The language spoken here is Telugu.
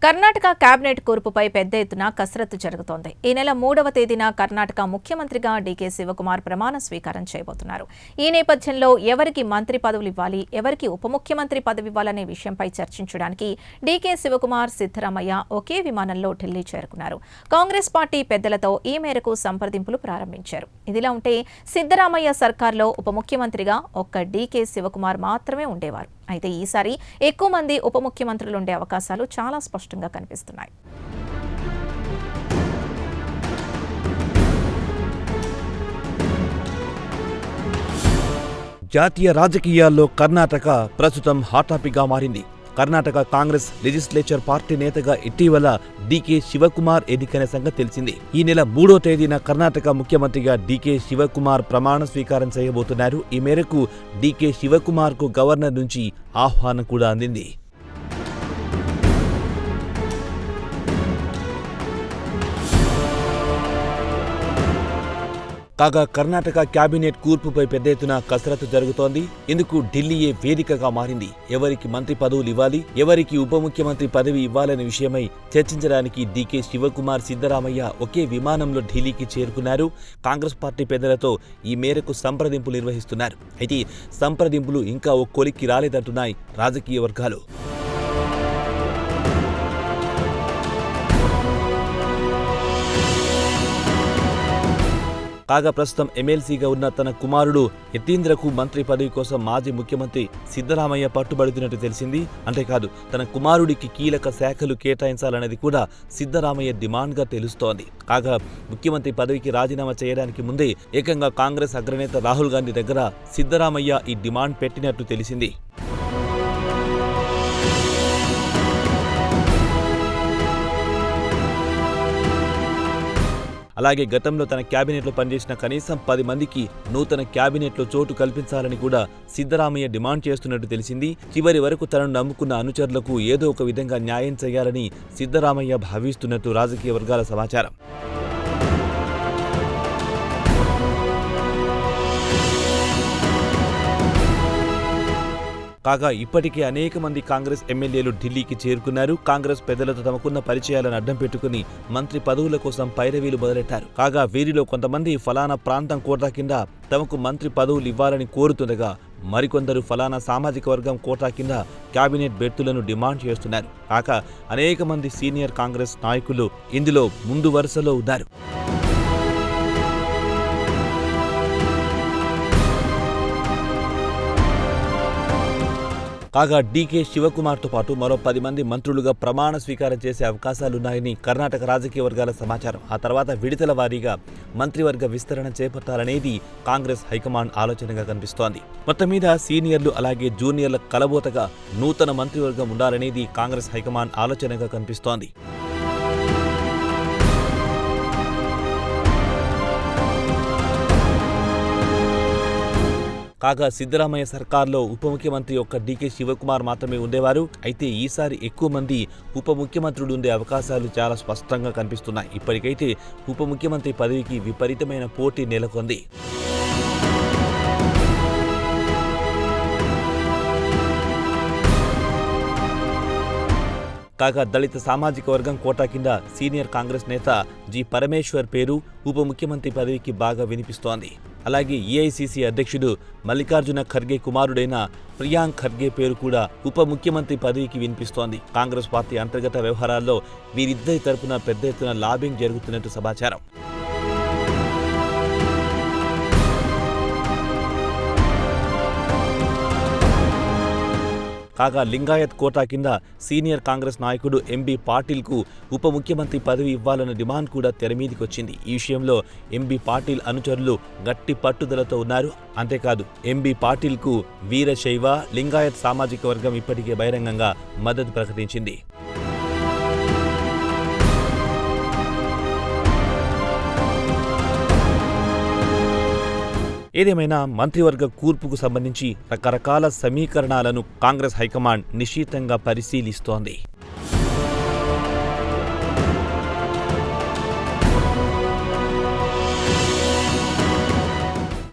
కర్ణాటక కేబినెట్ కూర్పుపై పెద్ద ఎత్తున కసరత్తు జరుగుతోంది. ఈ నెల 3వ తేదీన కర్ణాటక ముఖ్యమంత్రిగా డీకే శివకుమార్ ప్రమాణ స్వీకారం చేయబోతున్నారు. ఈ నేపథ్యంలో ఎవరికి మంత్రి పదవులు ఇవ్వాలి, ఎవరికి ఉప ముఖ్యమంత్రి పదవి ఇవ్వాలనే విషయంపై చర్చించడానికి డీకే శివకుమార్, సిద్ధరామయ్య ఒకే విమానంలో ఢిల్లీ చేరుకున్నారు. కాంగ్రెస్ పార్టీ పెద్దలతో ఈ మేరకు సంప్రదింపులు ప్రారంభించారు. ఇదిలా ఉంటే సిద్ధరామయ్య సర్కార్లో ఉప ముఖ్యమంత్రిగా ఒక్క డీకే శివకుమార్ మాత్రమే ఉండేవారు. అయితే ఈసారి ఎక్కువ మంది ఉప ముఖ్యమంత్రులు ఉండే అవకాశాలు చాలా స్పష్టంగా కనిపిస్తున్నాయి. జాతీయ రాజకీయాల్లో కర్ణాటక ప్రస్తుతం హాట్ టాపిక్గా మారింది. కర్ణాటక కాంగ్రెస్ లెజిస్లేచర్ పార్టీ నేతగా ఇటీవల డీకే శివకుమార్ ఎన్నికైన సంగతి తెలిసింది. ఈ నెల 3వ తేదీన కర్ణాటక ముఖ్యమంత్రిగా డీకే శివకుమార్ ప్రమాణ స్వీకారం చేయబోతున్నారు. ఈ మేరకు డీకే శివకుమార్ కు గవర్నర్ నుంచి ఆహ్వానం కూడా అందింది. కాగా కర్ణాటక కేబినెట్ కూర్పుపై పెద్ద ఎత్తున కసరత్తు జరుగుతోంది. ఇందుకు ఢిల్లీయే వేదికగా మారింది. ఎవరికి మంత్రి పదవులు ఇవ్వాలి, ఎవరికి ఉప ముఖ్యమంత్రి పదవి ఇవ్వాలనే విషయమై చర్చించడానికి డీకే శివకుమార్, సిద్ధరామయ్య ఒకే విమానంలో ఢిల్లీకి చేరుకున్నారు. కాంగ్రెస్ పార్టీ పెద్దలతో ఈ మేరకు సంప్రదింపులు నిర్వహిస్తున్నారు. అయితే సంప్రదింపులు ఇంకా ఓ కొలిక్కి రాలేదంటున్నాయి రాజకీయ వర్గాలు. కాగా ప్రస్తుతం ఎమ్మెల్సీగా ఉన్న తన కుమారుడు యతీంద్రకు మంత్రి పదవి కోసం మాజీ ముఖ్యమంత్రి సిద్ధరామయ్య పట్టుబడుతున్నట్టు తెలిసింది. అంతేకాదు తన కుమారుడికి కీలక శాఖలు కేటాయించాలన్నది కూడా సిద్ధరామయ్య డిమాండ్గా తెలుస్తోంది. కాగా ముఖ్యమంత్రి పదవికి రాజీనామా చేయడానికి ముందే ఏకంగా కాంగ్రెస్ అగ్రనేత రాహుల్ గాంధీ దగ్గర సిద్ధరామయ్య ఈ డిమాండ్ పెట్టినట్టు తెలిసింది. అలాగే గతంలో తన క్యాబినెట్లో పనిచేసిన కనీసం 10 మందికి నూతన క్యాబినెట్లో చోటు కల్పించాలని కూడా సిద్ధరామయ్య డిమాండ్ చేస్తున్నట్టు తెలిసింది. చివరి వరకు తనను నమ్ముకున్న అనుచరులకు ఏదో ఒక విధంగా న్యాయం చేయాలని సిద్ధరామయ్య భావిస్తున్నట్టు రాజకీయ వర్గాల సమాచారం. కాగా ఇప్పటికే అనేక మంది కాంగ్రెస్ ఎమ్మెల్యేలు ఢిల్లీకి చేరుకున్నారు. కాంగ్రెస్ పెద్దలతో తమకున్న పరిచయాలను అడ్డం పెట్టుకుని మంత్రి పదవుల కోసం పైరవీలు మొదలెట్టారు. కాగా వీరిలో కొంతమంది ఫలానా ప్రాంతం కోటా కింద తమకు మంత్రి పదవులు ఇవ్వాలని కోరుతుండగా, మరికొందరు ఫలానా సామాజిక వర్గం కోటా కింద కేబినెట్ బెర్తులను డిమాండ్ చేస్తున్నారు. కాగా అనేక మంది సీనియర్ కాంగ్రెస్ నాయకులు ఇందులో ముందు వరుసలో ఉన్నారు. కాగా డీకే శివకుమార్తో పాటు మరో 10 మంది మంత్రులుగా ప్రమాణ స్వీకారం చేసే అవకాశాలున్నాయని కర్ణాటక రాజకీయ వర్గాల సమాచారం. ఆ తర్వాత విడతల వారీగా మంత్రివర్గ విస్తరణ చేపట్టాలనేది కాంగ్రెస్ హైకమాండ్ ఆలోచనగా కనిపిస్తోంది. మొత్తం మీద సీనియర్లు అలాగే జూనియర్ల కలబోతగా నూతన మంత్రివర్గం ఉండాలనేది కాంగ్రెస్ హైకమాండ్ ఆలోచనగా కనిపిస్తోంది. కాగా సిద్ధరామయ్య సర్కార్లో ఉప ముఖ్యమంత్రి ఒక్క డీకే శివకుమార్ మాత్రమే ఉండేవారు. అయితే ఈసారి ఎక్కువ మంది ఉప ముఖ్యమంత్రులు ఉండే అవకాశాలు చాలా స్పష్టంగా కనిపిస్తున్నాయి. ఇప్పటికైతే ఉప ముఖ్యమంత్రి పదవికి విపరీతమైన పోటీ నెలకొంది. కాగా దళిత సామాజిక వర్గం కోటా కింద సీనియర్ కాంగ్రెస్ నేత జి పరమేశ్వర్ పేరు ఉప ముఖ్యమంత్రి పదవికి బాగా వినిపిస్తోంది. అలాగే ఏఐసీసీ అధ్యక్షుడు మల్లికార్జున ఖర్గే కుమారుడైన ప్రియాంక్ ఖర్గే పేరు కూడా ఉప ముఖ్యమంత్రి పదవికి వినిపిస్తోంది. కాంగ్రెస్ పార్టీ అంతర్గత వ్యవహారాల్లో వీరిద్దరి తరపున పెద్ద ఎత్తున లాబింగ్ జరుగుతున్నట్టు సమాచారం. కాగా లింగాయత్ కోటా కింద సీనియర్ కాంగ్రెస్ నాయకుడు ఎంబీ పాటిల్కు ఉప ముఖ్యమంత్రి పదవి ఇవ్వాలన్న డిమాండ్ కూడా తెరమీదికొచ్చింది. ఈ విషయంలో ఎంబీ పాటిల్ అనుచరులు గట్టి పట్టుదలతో ఉన్నారు. అంతేకాదు ఎంబీ పాటిల్కు వీరశైవ, లింగాయత్ సామాజిక వర్గం ఇప్పటికే బహిరంగంగా మద్దతు ప్రకటించింది. ఏదేమైనా మంత్రివర్గ కూర్పుకు సంబంధించి రకరకాల సమీకరణాలను కాంగ్రెస్ హైకమాండ్ నిశితంగా పరిశీలిస్తోంది.